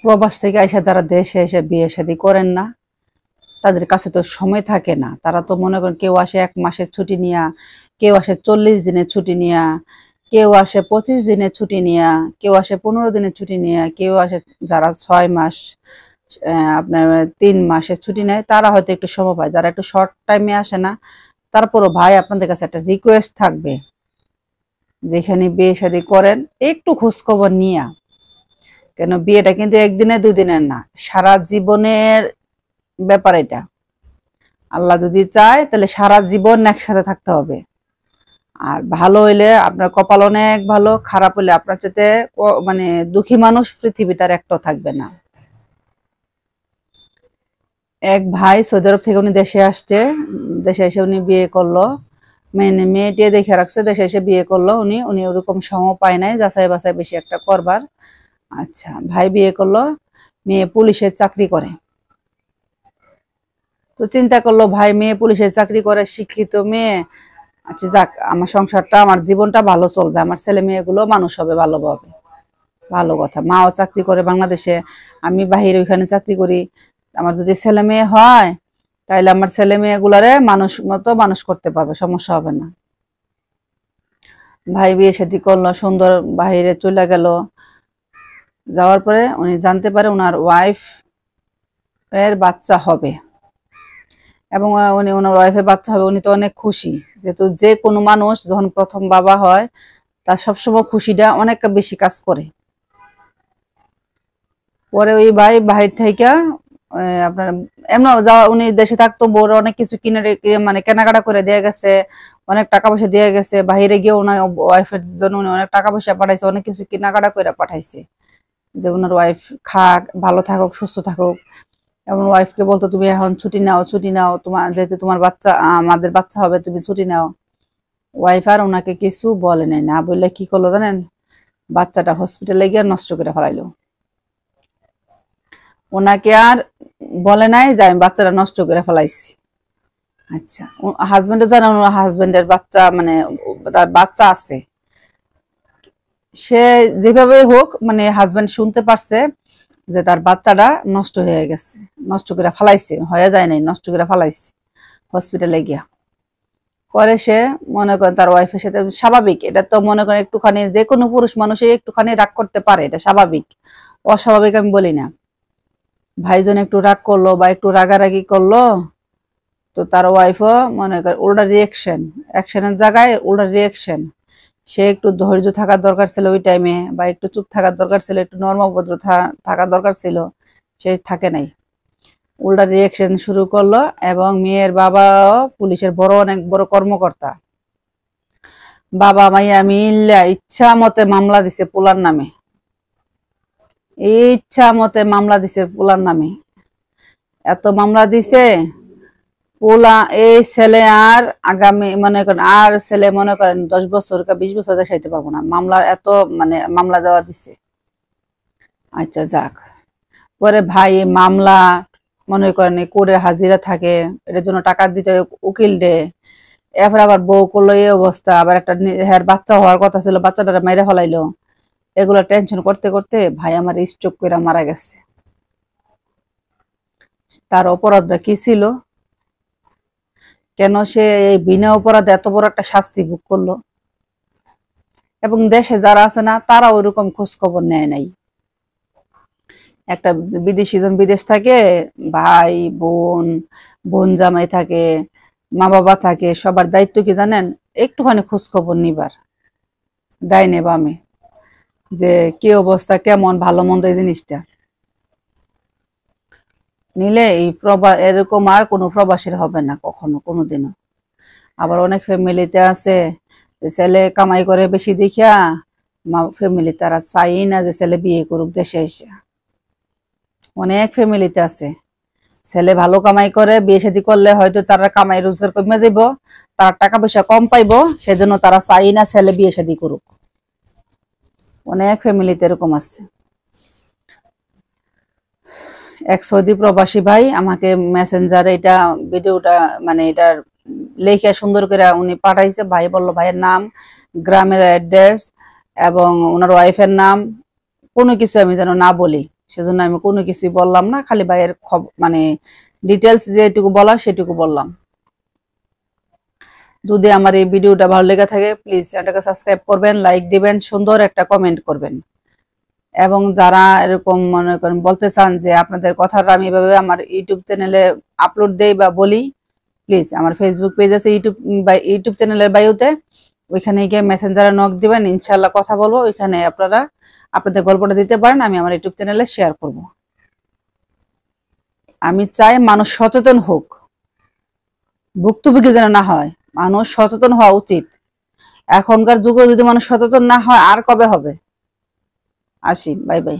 প্রবাস থেকে আইসা যারা দেশে এসে বিয়ে শাদী করেন না, তাদের কাছে তো সময় থাকে না। তারা তো মনে করেন কেউ আসে 1 মাসের ছুটি নিয়া, কেউ আসে 40 দিনের ছুটি নিয়া, কেউ আসে 25 দিনের ছুটি নিয়া, কেউ আসে 15 দিনের ছুটি নিয়া, কেউ আসে যারা 6 মাস আপনার 3 মাসের ছুটি নেয়, তারা হয়তো একটু সময় পায়। যারা একটু শর্ট টাইমে আসে না, তারপরও ভাই আপনাদের কাছে একটা রিকোয়েস্ট থাকবে, যেখানে বিয়ে শাদী করেন একটু খোঁজখবর নিয়া, কেন বিয়েটা কিন্তু একদিনে 2 দিনের না, সারা জীবনের ব্যাপার এটা। আল্লাহ যদি চায় তাহলে সারা জীবন একসাথে থাকতে হবে। আর ভালো হইলে আপনার কপাল অনেক ভালো, খারাপ হইলে আপনার সাথে মানে দুঃখী মানুষ পৃথিবীতে আর একটাও থাকবে না। এক ভাই সৌদি আরব থেকে উনি দেশে আসছে, দেশে এসে উনি বিয়ে করলো, মেয়েটি দেখে রাখছে, দেশে এসে বিয়ে করলো। উনি ওরকম সময় পায় নাই যাচাই বাছাই বেশি একটা করবার। আচ্ছা, ভাই বিয়ে করলো, মেয়ে পুলিশের চাকরি করে। তো চিন্তা করলো ভাই মেয়ে পুলিশের চাকরি করে, শিক্ষিত মেয়ে, আচ্ছা যাক আমার সংসারটা আমার জীবনটা ভালো চলবে, আমার ছেলে মেয়েগুলো মানুষ হবে ভালোভাবে, ভালো কথা। মাও চাকরি করে বাংলাদেশে, আমি বাহিরে ওইখানে চাকরি করি, আমার যদি ছেলে মেয়ে হয় তাহলে আমার ছেলে মেয়েগুলারে মানুষ মতো মানুষ করতে পারবে, সমস্যা হবে না। ভাই বিয়ে শাদী করলো, সুন্দর বাহিরে চলে গেল। যাওয়ার পরে উনি জানতে পারে ওনার ওয়াইফ এর বাচ্চা হবে, এবং উনি ওনার ওয়াইফের বাচ্চা হবে। উনি তো অনেক খুশি, যেহেতু যে কোনো মানুষ যখন প্রথম বাবা হয় তার সবসময় খুশিটা অনেক বেশি কাজ করে। পরে ওই ভাই বাহির থেকে আপনার এমন যাওয়া, উনি দেশে থাকতো, বড় অনেক কিছু কিনে মানে কেনাকাটা করে দিয়ে গেছে, অনেক টাকা পয়সা দিয়ে গেছে। বাহিরে গিয়ে ওনার ওয়াইফের জন্য উনি অনেক টাকা পয়সা পাঠাইছে, অনেক কিছু কেনাকাটা করে পাঠাইছে, যে ওনার ওয়াইফ খাক, ভালো থাকুক, সুস্থ থাকুক। এবং ওয়াইফকে বলতো তুমি এখন ছুটি নাও, ছুটি নাও, তোমার যেহেতু তোমার বাচ্চা, আমাদের বাচ্চা হবে, তুমি ছুটি নাও। ওয়াইফ আর ওনাকে কিছু বলে নাই, না বললে কি করলো জানেন, বাচ্চাটা হসপিটালে গিয়ে নষ্ট করে ফেলাইলো। ওনাকে আর বলে নাই যে আমি বাচ্চাটা নষ্ট করে ফেলাইছি। আচ্ছা, হাজবেন্ডও জানে হাজবেন্ডের বাচ্চা, মানে তার বাচ্চা আছে। সে যেভাবে হোক, মানে হাজবেন্ড শুনতে পারছে যে তার বাচ্চাটা নষ্ট হয়ে গেছে, নষ্ট করে ফেলাইছে, হয়ে যায় নাই, নষ্ট করে ফেলাইছে হসপিটালে গিয়া। পরে সে মনে করেন তার ওয়াইফের সাথে, স্বাভাবিক এটা তো, মনে করেন একটুখানি যে কোনো পুরুষ মানুষই একটুখানি রাগ করতে পারে, এটা স্বাভাবিক, অস্বাভাবিক আমি বলি না। ভাইজন একটু রাগ করলো বা একটু রাগারাগি করলো, তো তার ওয়াইফও মনে করেন উল্টা রিয়েকশন, অ্যাকশনের জায়গায় উল্টা রিয়েকশন। সে একটু ধৈর্য থাকার দরকার ছিল ওই টাইমে, বা একটু চুপ থাকার দরকার ছিল, একটু নর্মভদ্র থাকার দরকার ছিল, সে থাকে নাই, উল্টা রিয়েকশন শুরু করলো। এবং মেয়ের বাবাও পুলিশের অনেক বড় কর্মকর্তা, বাবা মাইয়া মিল্লা ইচ্ছা মতে মামলা দিছে পোলার নামে, ইচ্ছা মতে মামলা দিছে পোলার নামে। এত মামলা দিছে, পোলা এই ছেলে আর আগামী মনে করেন আর ছেলে মনে করেন 10 বছর 20 বছর দেখাইতে পারবো না, মামলা এত মানে মামলা দেওয়া দিছে। আচ্ছা যাক, পরে ভাই মামলা মনে করেন কোর্টে হাজিরা থাকে, এটার জন্য টাকা দিতে উকিল ডে, এরপর আবার বউ করলো এই অবস্থা, আবার একটা হ্যার বাচ্চা হওয়ার কথা ছিল, বাচ্চাটা মেরে ফেলাইলো। এগুলো টেনশন করতে করতে ভাই আমার স্ট্রোক করে মারা গেছে। তার অপরাধটা কি ছিল, কেন সে এই বিনা অপরাধে এত বড় একটা শাস্তি ভোগ করলো? এবং দেশে যারা আছে না, তারা ওইরকম খোঁজ খবর নেয় নাই। একটা বিদেশি জন বিদেশ থাকে, ভাই বোন, বোন জামাই থাকে, মা বাবা থাকে, সবার দায়িত্ব কি জানেন, একটুখানি খোঁজ খবর নিবার, ডাইনে বামে, যে কি অবস্থা, কেমন, ভালো মন্দ, এই জিনিসটা নিলে এই এরকম আর কোনো প্রবাসীর হবে না কখনো কোনোদিনও। আবার অনেক ফ্যামিলিতে আছে ছেলে কামাই করে বেশি দেখিয়া ফ্যামিলি তারা চাই না যে ছেলে বিয়ে করুক দেশে এসে। অনেক ফ্যামিলিতে আছে ছেলে ভালো কামাই করে, বিয়ে শাদী করলে হয়তো তারা কামাই রোজগার কমে যাব, তার টাকা পয়সা কম পাইবো, সেজন্য তারা চাই না ছেলে বিয়ে শাদী করুক। অনেক ফ্যামিলিতে এরকম আছে। এক সৌদি প্রবাসী ভাই আমাকে মেসেঞ্জারে এটা ভিডিওটা মানে এটার লেখা সুন্দর করে উনি পাঠাইছে। ভাই বলল ভাইয়ের নাম, গ্রামের অ্যাড্রেস এবং ওনার ওয়াইফের নাম, কোনো কিছু আমি যেন না বলি। সেজন্য আমি কোনো কিছুই বললাম না, খালি ভাইয়ের মানে ডিটেলস যেটুকু বলার সেটুকু বললাম। যদি আমার এই ভিডিওটা ভালো লেগে থাকে প্লিজ চ্যানেলটাকে সাবস্ক্রাইব করবেন, লাইক দিবেন, সুন্দর একটা কমেন্ট করবেন। এবং যারা এরকম মনে করেন বলতে চান যে আপনাদের কথাটা আমি এভাবে আমার ইউটিউব চ্যানেলে আপলোড দেই বা বলি, প্লিজ আমার ফেসবুক পেজ আছে ইউটিউব চ্যানেলের বায়োতে, ওইখানে গিয়ে মেসেঞ্জারে নক দিবেন, ইনশাল্লাহ কথা বলবো। ওইখানে আপনারা আপনাদের গল্পটা দিতে পারেন, আমি আমার ইউটিউব চ্যানেলে শেয়ার করব। আমি চাই মানুষ সচেতন হোক, ভুক্তভোগী যেন না হয়, মানুষ সচেতন হওয়া উচিত। এখনকার যুগে যদি মানুষ সচেতন না হয় আর কবে হবে? আসি, বাই বাই।